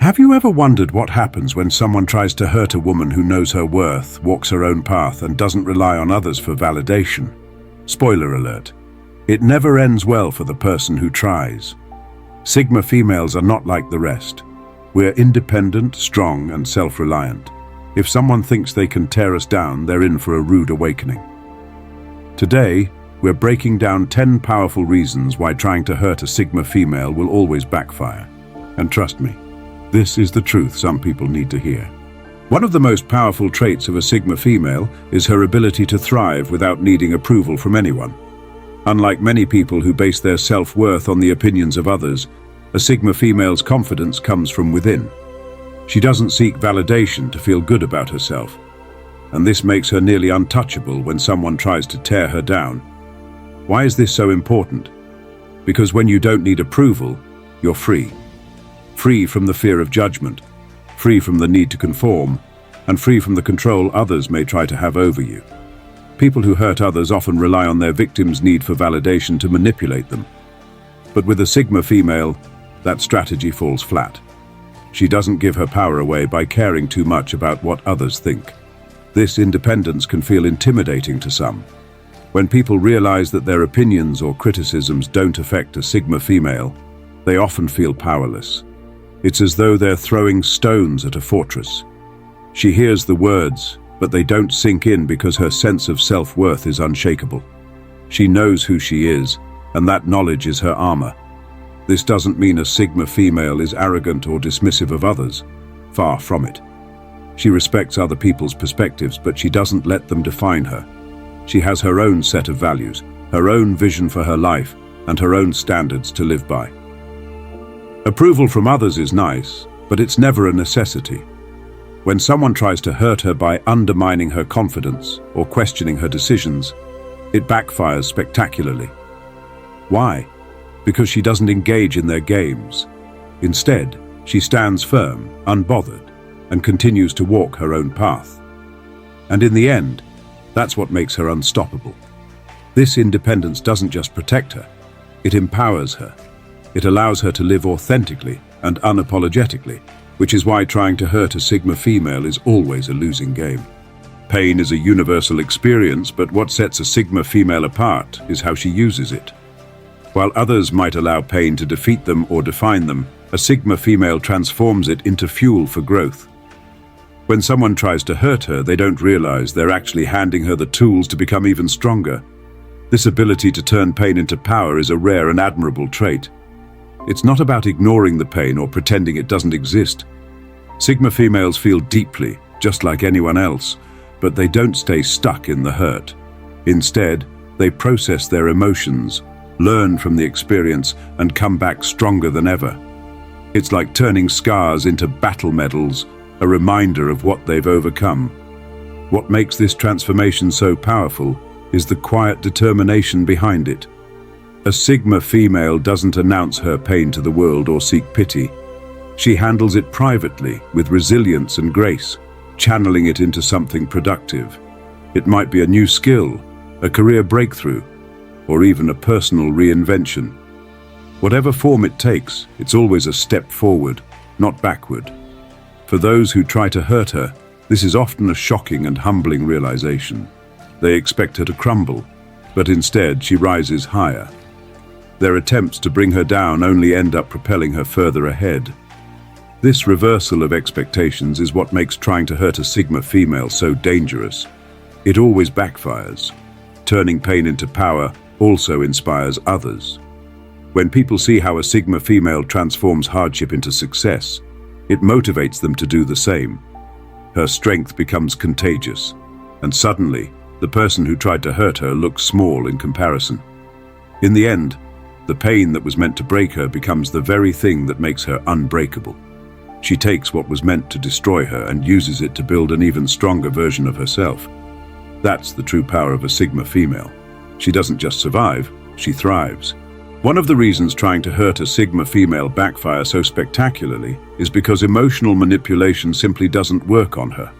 Have you ever wondered what happens when someone tries to hurt a woman who knows her worth, walks her own path, and doesn't rely on others for validation? Spoiler alert. It never ends well for the person who tries. Sigma females are not like the rest. We're independent, strong, and self-reliant. If someone thinks they can tear us down, they're in for a rude awakening. Today, we're breaking down 10 powerful reasons why trying to hurt a Sigma female will always backfire. And trust me, this is the truth some people need to hear. One of the most powerful traits of a Sigma female is her ability to thrive without needing approval from anyone. Unlike many people who base their self-worth on the opinions of others, a Sigma female's confidence comes from within. She doesn't seek validation to feel good about herself, and this makes her nearly untouchable when someone tries to tear her down. Why is this so important? Because when you don't need approval, you're free. Free from the fear of judgment, free from the need to conform, and free from the control others may try to have over you. People who hurt others often rely on their victims' need for validation to manipulate them. But with a Sigma female, that strategy falls flat. She doesn't give her power away by caring too much about what others think. This independence can feel intimidating to some. When people realize that their opinions or criticisms don't affect a Sigma female, they often feel powerless. It's as though they're throwing stones at a fortress. She hears the words, but they don't sink in because her sense of self-worth is unshakable. She knows who she is, and that knowledge is her armor. This doesn't mean a Sigma female is arrogant or dismissive of others. Far from it. She respects other people's perspectives, but she doesn't let them define her. She has her own set of values, her own vision for her life, and her own standards to live by. Approval from others is nice, but it's never a necessity. When someone tries to hurt her by undermining her confidence or questioning her decisions, it backfires spectacularly. Why? Because she doesn't engage in their games. Instead, she stands firm, unbothered, and continues to walk her own path. And in the end, that's what makes her unstoppable. This independence doesn't just protect her, it empowers her. It allows her to live authentically and unapologetically, which is why trying to hurt a Sigma female is always a losing game. Pain is a universal experience, but what sets a Sigma female apart is how she uses it. While others might allow pain to defeat them or define them, a Sigma female transforms it into fuel for growth. When someone tries to hurt her, they don't realize they're actually handing her the tools to become even stronger. This ability to turn pain into power is a rare and admirable trait. It's not about ignoring the pain or pretending it doesn't exist. Sigma females feel deeply, just like anyone else, but they don't stay stuck in the hurt. Instead, they process their emotions, learn from the experience, and come back stronger than ever. It's like turning scars into battle medals, a reminder of what they've overcome. What makes this transformation so powerful is the quiet determination behind it. A Sigma female doesn't announce her pain to the world or seek pity. She handles it privately, with resilience and grace, channeling it into something productive. It might be a new skill, a career breakthrough, or even a personal reinvention. Whatever form it takes, it's always a step forward, not backward. For those who try to hurt her, this is often a shocking and humbling realization. They expect her to crumble, but instead she rises higher. Their attempts to bring her down only end up propelling her further ahead. This reversal of expectations is what makes trying to hurt a Sigma female so dangerous. It always backfires. Turning pain into power also inspires others. When people see how a Sigma female transforms hardship into success, it motivates them to do the same. Her strength becomes contagious, and suddenly, the person who tried to hurt her looks small in comparison. In the end, the pain that was meant to break her becomes the very thing that makes her unbreakable. She takes what was meant to destroy her and uses it to build an even stronger version of herself. That's the true power of a Sigma female. She doesn't just survive, she thrives. One of the reasons trying to hurt a Sigma female backfires so spectacularly is because emotional manipulation simply doesn't work on her.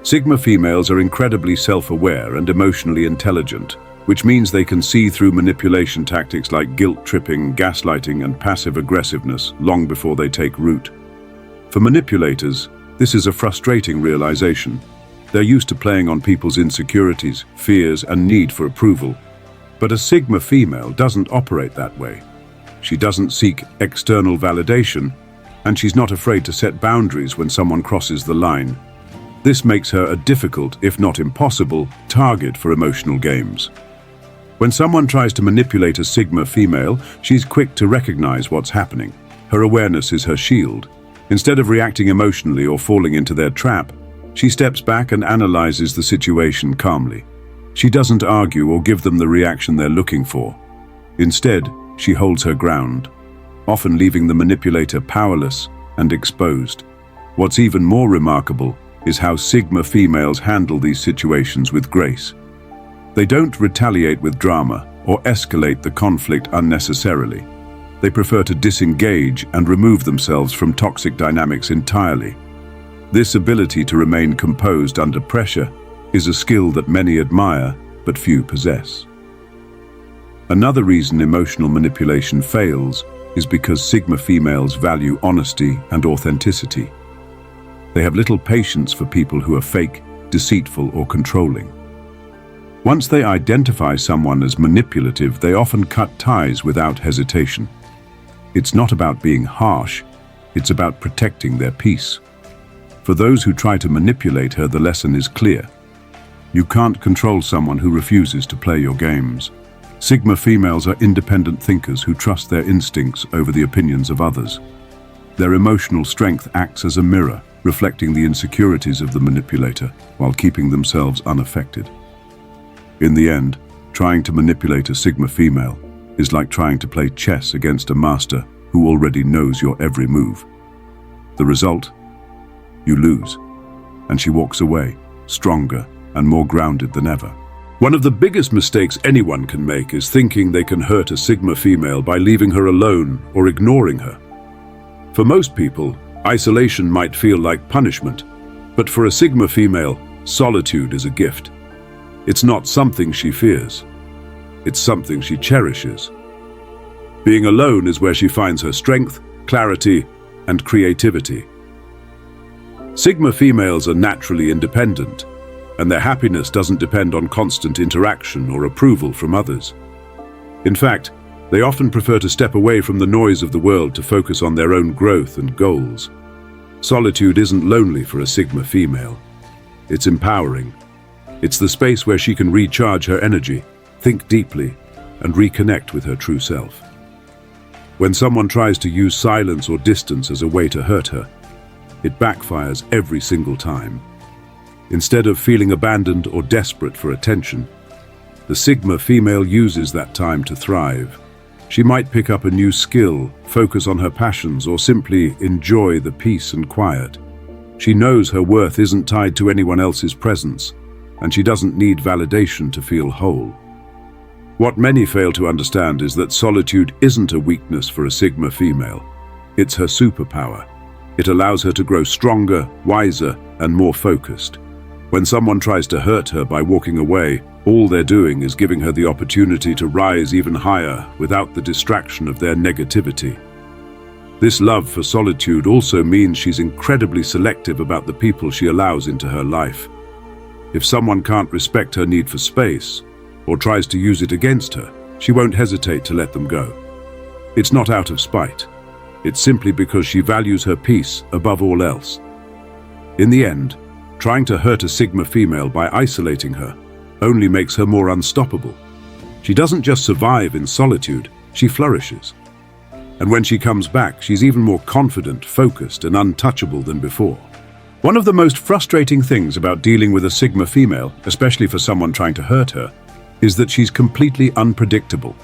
Sigma females are incredibly self-aware and emotionally intelligent, which means they can see through manipulation tactics like guilt-tripping, gaslighting, and passive aggressiveness long before they take root. For manipulators, this is a frustrating realization. They're used to playing on people's insecurities, fears, and need for approval. But a Sigma female doesn't operate that way. She doesn't seek external validation, and she's not afraid to set boundaries when someone crosses the line. This makes her a difficult, if not impossible, target for emotional games. When someone tries to manipulate a Sigma female, she's quick to recognize what's happening. Her awareness is her shield. Instead of reacting emotionally or falling into their trap, she steps back and analyzes the situation calmly. She doesn't argue or give them the reaction they're looking for. Instead, she holds her ground, often leaving the manipulator powerless and exposed. What's even more remarkable is how Sigma females handle these situations with grace. They don't retaliate with drama or escalate the conflict unnecessarily. They prefer to disengage and remove themselves from toxic dynamics entirely. This ability to remain composed under pressure is a skill that many admire but few possess. Another reason emotional manipulation fails is because Sigma females value honesty and authenticity. They have little patience for people who are fake, deceitful, or controlling. Once they identify someone as manipulative, they often cut ties without hesitation. It's not about being harsh, it's about protecting their peace. For those who try to manipulate her, the lesson is clear. You can't control someone who refuses to play your games. Sigma females are independent thinkers who trust their instincts over the opinions of others. Their emotional strength acts as a mirror, reflecting the insecurities of the manipulator while keeping themselves unaffected. In the end, trying to manipulate a Sigma female is like trying to play chess against a master who already knows your every move. The result? You lose, and she walks away, stronger and more grounded than ever. One of the biggest mistakes anyone can make is thinking they can hurt a Sigma female by leaving her alone or ignoring her. For most people, isolation might feel like punishment, but for a Sigma female, solitude is a gift. It's not something she fears. It's something she cherishes. Being alone is where she finds her strength, clarity, and creativity. Sigma females are naturally independent, and their happiness doesn't depend on constant interaction or approval from others. In fact, they often prefer to step away from the noise of the world to focus on their own growth and goals. Solitude isn't lonely for a Sigma female. It's empowering. It's the space where she can recharge her energy, think deeply, and reconnect with her true self. When someone tries to use silence or distance as a way to hurt her, it backfires every single time. Instead of feeling abandoned or desperate for attention, the Sigma female uses that time to thrive. She might pick up a new skill, focus on her passions, or simply enjoy the peace and quiet. She knows her worth isn't tied to anyone else's presence, and she doesn't need validation to feel whole. What many fail to understand is that solitude isn't a weakness for a Sigma female. It's her superpower. It allows her to grow stronger, wiser, and more focused. When someone tries to hurt her by walking away, all they're doing is giving her the opportunity to rise even higher without the distraction of their negativity. This love for solitude also means she's incredibly selective about the people she allows into her life. If someone can't respect her need for space, or tries to use it against her, she won't hesitate to let them go. It's not out of spite. It's simply because she values her peace above all else. In the end, trying to hurt a Sigma female by isolating her only makes her more unstoppable. She doesn't just survive in solitude, she flourishes. And when she comes back, she's even more confident, focused, and untouchable than before. One of the most frustrating things about dealing with a Sigma female, especially for someone trying to hurt her, is that she's completely unpredictable.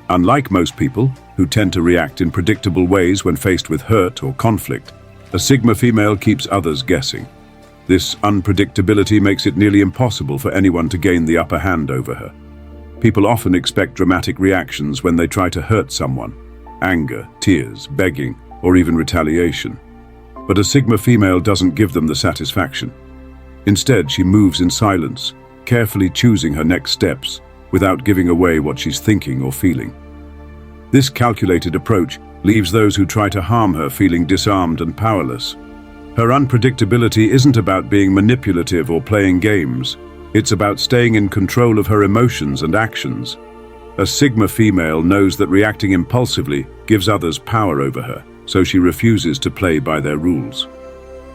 Unlike most people, who tend to react in predictable ways when faced with hurt or conflict, a Sigma female keeps others guessing. This unpredictability makes it nearly impossible for anyone to gain the upper hand over her. People often expect dramatic reactions when they try to hurt someone: anger, tears, begging, or even retaliation. But a Sigma female doesn't give them the satisfaction. Instead, she moves in silence, carefully choosing her next steps without giving away what she's thinking or feeling. This calculated approach leaves those who try to harm her feeling disarmed and powerless. Her unpredictability isn't about being manipulative or playing games. It's about staying in control of her emotions and actions. A Sigma female knows that reacting impulsively gives others power over her, so she refuses to play by their rules.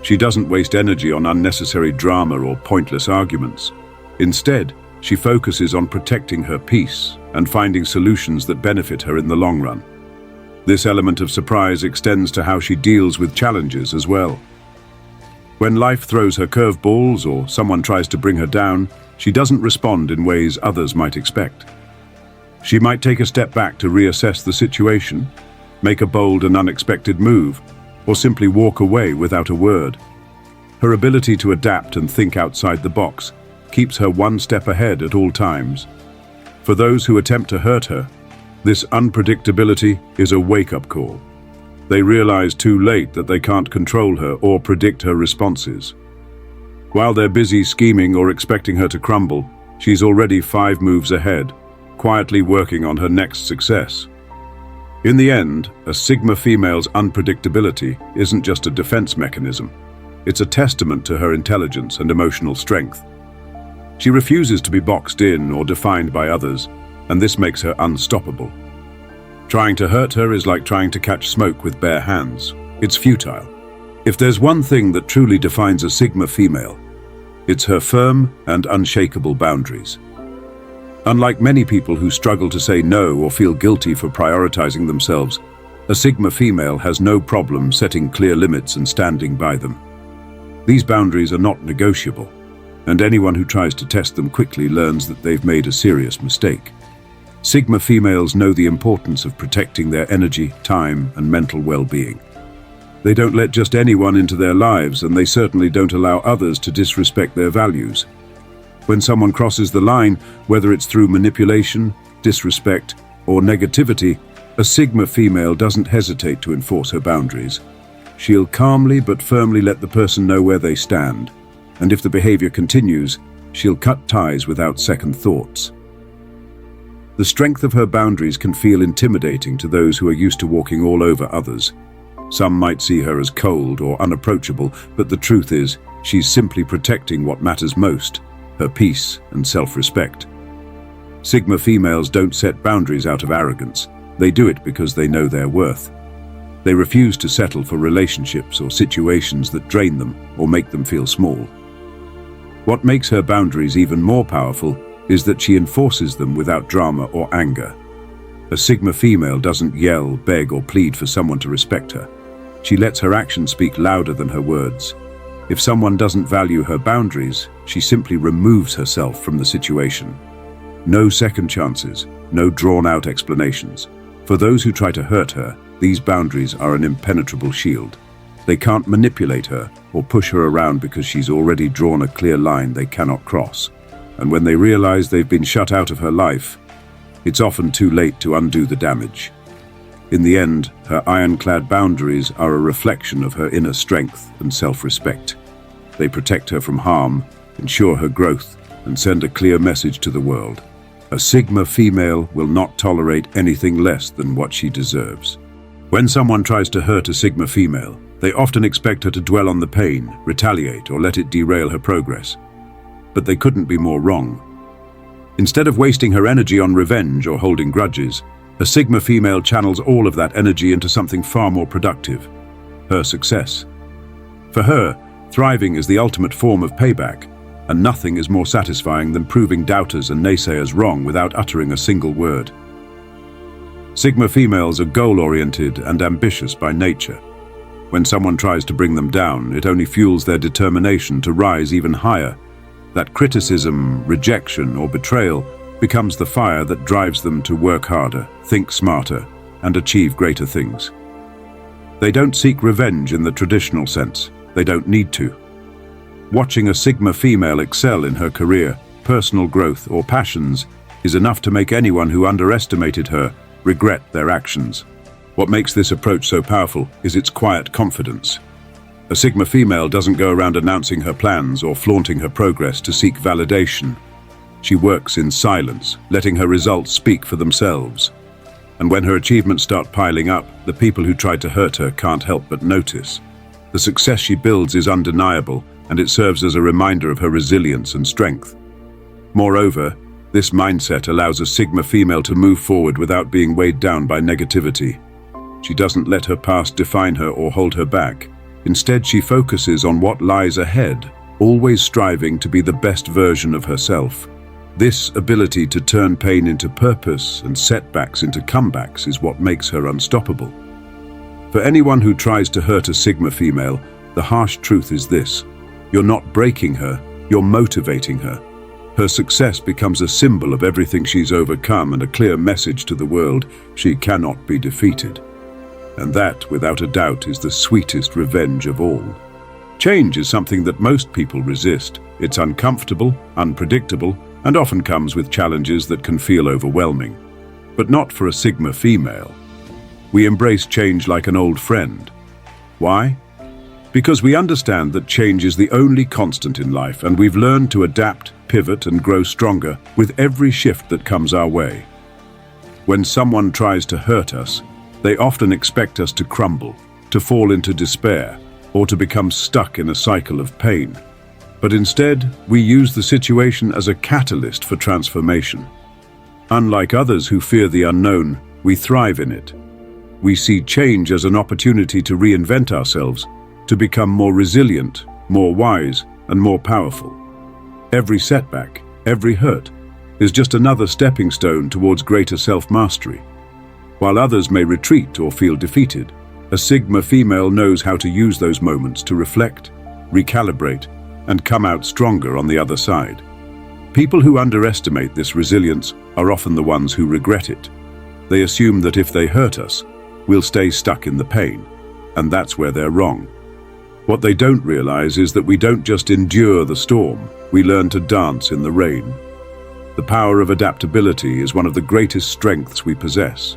She doesn't waste energy on unnecessary drama or pointless arguments. Instead, she focuses on protecting her peace and finding solutions that benefit her in the long run. This element of surprise extends to how she deals with challenges as well. When life throws her curveballs or someone tries to bring her down, she doesn't respond in ways others might expect. She might take a step back to reassess the situation, make a bold and unexpected move, or simply walk away without a word. Her ability to adapt and think outside the box keeps her one step ahead at all times. For those who attempt to hurt her, this unpredictability is a wake-up call. They realize too late that they can't control her or predict her responses. While they're busy scheming or expecting her to crumble, she's already 5 moves ahead, quietly working on her next success. In the end, a Sigma female's unpredictability isn't just a defense mechanism. It's a testament to her intelligence and emotional strength. She refuses to be boxed in or defined by others, and this makes her unstoppable. Trying to hurt her is like trying to catch smoke with bare hands. It's futile. If there's one thing that truly defines a Sigma female, it's her firm and unshakable boundaries. Unlike many people who struggle to say no or feel guilty for prioritizing themselves, a Sigma female has no problem setting clear limits and standing by them. These boundaries are not negotiable, and anyone who tries to test them quickly learns that they've made a serious mistake. Sigma females know the importance of protecting their energy, time, and mental well-being. They don't let just anyone into their lives, and they certainly don't allow others to disrespect their values. When someone crosses the line, whether it's through manipulation, disrespect, or negativity, a Sigma female doesn't hesitate to enforce her boundaries. She'll calmly but firmly let the person know where they stand, and if the behavior continues, she'll cut ties without second thoughts. The strength of her boundaries can feel intimidating to those who are used to walking all over others. Some might see her as cold or unapproachable, but the truth is, she's simply protecting what matters most: her peace and self-respect. Sigma females don't set boundaries out of arrogance. They do it because they know their worth. They refuse to settle for relationships or situations that drain them or make them feel small. What makes her boundaries even more powerful is that she enforces them without drama or anger. A Sigma female doesn't yell, beg, or plead for someone to respect her. She lets her actions speak louder than her words. If someone doesn't value her boundaries, she simply removes herself from the situation. No second chances, no drawn-out explanations. For those who try to hurt her, these boundaries are an impenetrable shield. They can't manipulate her or push her around because she's already drawn a clear line they cannot cross. And when they realize they've been shut out of her life, it's often too late to undo the damage. In the end, her ironclad boundaries are a reflection of her inner strength and self-respect. They protect her from harm, ensure her growth, and send a clear message to the world. A Sigma female will not tolerate anything less than what she deserves. When someone tries to hurt a Sigma female, they often expect her to dwell on the pain, retaliate, or let it derail her progress. But they couldn't be more wrong. Instead of wasting her energy on revenge or holding grudges, a Sigma female channels all of that energy into something far more productive: her success. For her, thriving is the ultimate form of payback, and nothing is more satisfying than proving doubters and naysayers wrong without uttering a single word. Sigma females are goal-oriented and ambitious by nature. When someone tries to bring them down, it only fuels their determination to rise even higher. That criticism, rejection, or betrayal becomes the fire that drives them to work harder, think smarter, and achieve greater things. They don't seek revenge in the traditional sense. They don't need to. Watching a Sigma female excel in her career, personal growth, or passions is enough to make anyone who underestimated her regret their actions. What makes this approach so powerful is its quiet confidence. A Sigma female doesn't go around announcing her plans or flaunting her progress to seek validation. She works in silence, letting her results speak for themselves. And when her achievements start piling up, the people who tried to hurt her can't help but notice. The success she builds is undeniable, and it serves as a reminder of her resilience and strength. Moreover, this mindset allows a Sigma female to move forward without being weighed down by negativity. She doesn't let her past define her or hold her back. Instead, she focuses on what lies ahead, always striving to be the best version of herself. This ability to turn pain into purpose and setbacks into comebacks is what makes her unstoppable. For anyone who tries to hurt a Sigma female, the harsh truth is this: you're not breaking her, you're motivating her. Her success becomes a symbol of everything she's overcome and a clear message to the world: she cannot be defeated. And that, without a doubt, is the sweetest revenge of all. Change is something that most people resist. It's uncomfortable, unpredictable, and often comes with challenges that can feel overwhelming. But not for a Sigma female. We embrace change like an old friend. Why? Because we understand that change is the only constant in life, and we've learned to adapt, pivot, and grow stronger with every shift that comes our way. When someone tries to hurt us, they often expect us to crumble, to fall into despair, or to become stuck in a cycle of pain. But instead, we use the situation as a catalyst for transformation. Unlike others who fear the unknown, we thrive in it. We see change as an opportunity to reinvent ourselves, to become more resilient, more wise, and more powerful. Every setback, every hurt, is just another stepping stone towards greater self-mastery. While others may retreat or feel defeated, a Sigma female knows how to use those moments to reflect, recalibrate, and come out stronger on the other side. People who underestimate this resilience are often the ones who regret it. They assume that if they hurt us, we'll stay stuck in the pain, and that's where they're wrong. What they don't realize is that we don't just endure the storm, we learn to dance in the rain. The power of adaptability is one of the greatest strengths we possess.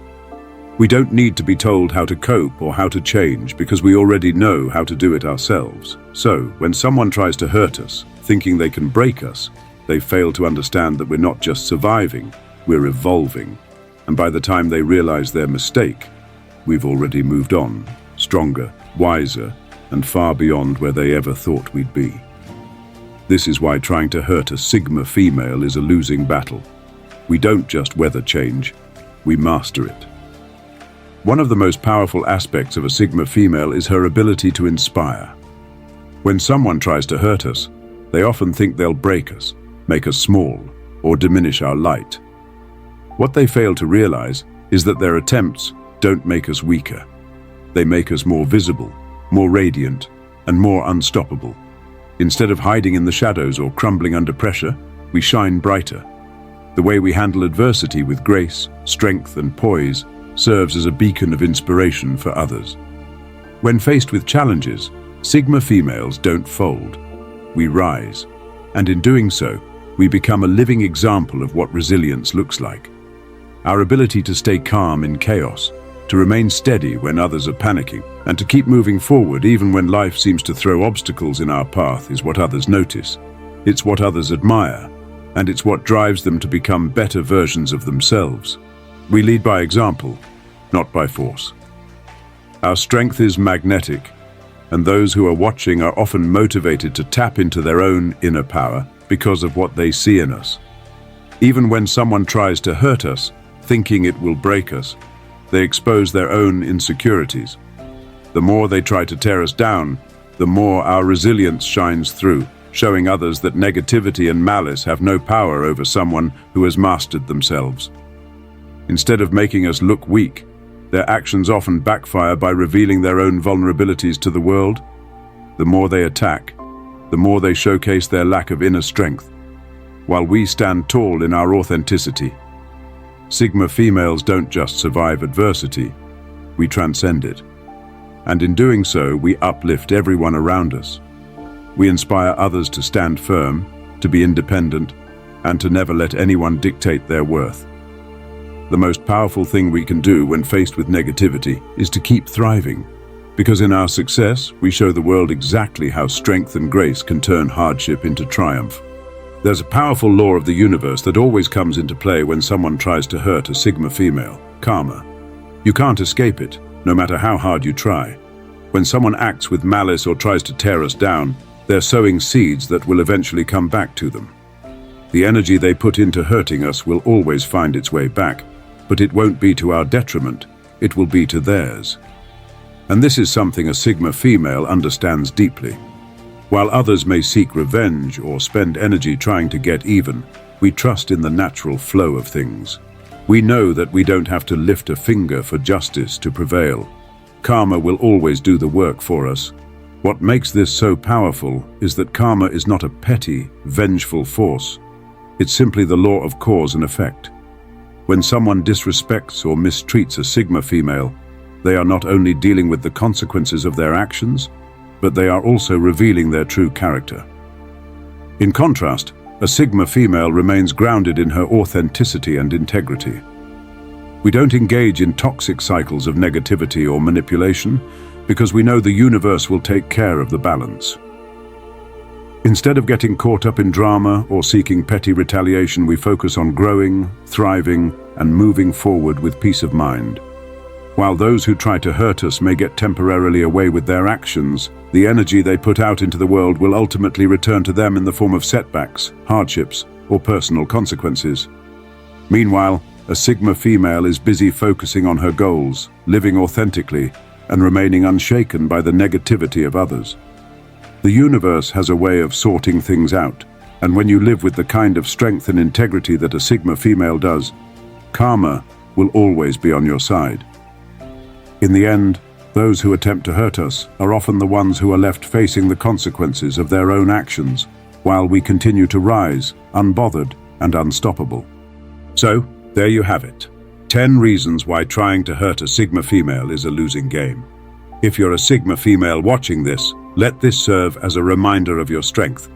We don't need to be told how to cope or how to change because we already know how to do it ourselves. So, when someone tries to hurt us, thinking they can break us, they fail to understand that we're not just surviving, we're evolving. And by the time they realize their mistake, we've already moved on, stronger, wiser, and far beyond where they ever thought we'd be. This is why trying to hurt a Sigma female is a losing battle. We don't just weather change, we master it. One of the most powerful aspects of a Sigma female is her ability to inspire. When someone tries to hurt us, they often think they'll break us, make us small, or diminish our light. What they fail to realize is that their attempts don't make us weaker. They make us more visible, more radiant, and more unstoppable. Instead of hiding in the shadows or crumbling under pressure, we shine brighter. The way we handle adversity with grace, strength, and poise serves as a beacon of inspiration for others. When faced with challenges, Sigma females don't fold. We rise, and in doing so, we become a living example of what resilience looks like. Our ability to stay calm in chaos, to remain steady when others are panicking, and to keep moving forward even when life seems to throw obstacles in our path is what others notice. It's what others admire, and it's what drives them to become better versions of themselves. We lead by example, not by force. Our strength is magnetic, and those who are watching are often motivated to tap into their own inner power because of what they see in us. Even when someone tries to hurt us, thinking it will break us, they expose their own insecurities. The more they try to tear us down, the more our resilience shines through, showing others that negativity and malice have no power over someone who has mastered themselves. Instead of making us look weak, their actions often backfire by revealing their own vulnerabilities to the world. The more they attack, the more they showcase their lack of inner strength, while we stand tall in our authenticity. Sigma females don't just survive adversity, we transcend it. And in doing so, we uplift everyone around us. We inspire others to stand firm, to be independent, and to never let anyone dictate their worth. The most powerful thing we can do when faced with negativity is to keep thriving, because in our success, we show the world exactly how strength and grace can turn hardship into triumph. There's a powerful law of the universe that always comes into play when someone tries to hurt a Sigma female, karma. You can't escape it, no matter how hard you try. When someone acts with malice or tries to tear us down, they're sowing seeds that will eventually come back to them. The energy they put into hurting us will always find its way back, but it won't be to our detriment, it will be to theirs. And this is something a Sigma female understands deeply. While others may seek revenge or spend energy trying to get even, we trust in the natural flow of things. We know that we don't have to lift a finger for justice to prevail. Karma will always do the work for us. What makes this so powerful is that karma is not a petty, vengeful force. It's simply the law of cause and effect. When someone disrespects or mistreats a Sigma female, they are not only dealing with the consequences of their actions, but they are also revealing their true character. In contrast, a Sigma female remains grounded in her authenticity and integrity. We don't engage in toxic cycles of negativity or manipulation because we know the universe will take care of the balance. Instead of getting caught up in drama or seeking petty retaliation, we focus on growing, thriving, and moving forward with peace of mind. While those who try to hurt us may get temporarily away with their actions, the energy they put out into the world will ultimately return to them in the form of setbacks, hardships, or personal consequences. Meanwhile, a Sigma female is busy focusing on her goals, living authentically, and remaining unshaken by the negativity of others. The universe has a way of sorting things out, and when you live with the kind of strength and integrity that a Sigma female does, karma will always be on your side. In the end, those who attempt to hurt us are often the ones who are left facing the consequences of their own actions, while we continue to rise, unbothered and unstoppable. So, there you have it. 10 reasons why trying to hurt a Sigma female is a losing game. If you're a Sigma female watching this, let this serve as a reminder of your strength.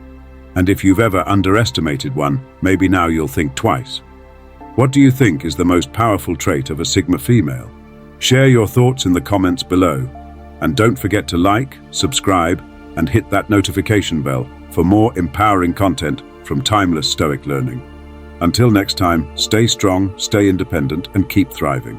And if you've ever underestimated one, maybe now you'll think twice. What do you think is the most powerful trait of a Sigma female? Share your thoughts in the comments below. And don't forget to like, subscribe, and hit that notification bell for more empowering content from Timeless Stoic Learning. Until next time, stay strong, stay independent, and keep thriving.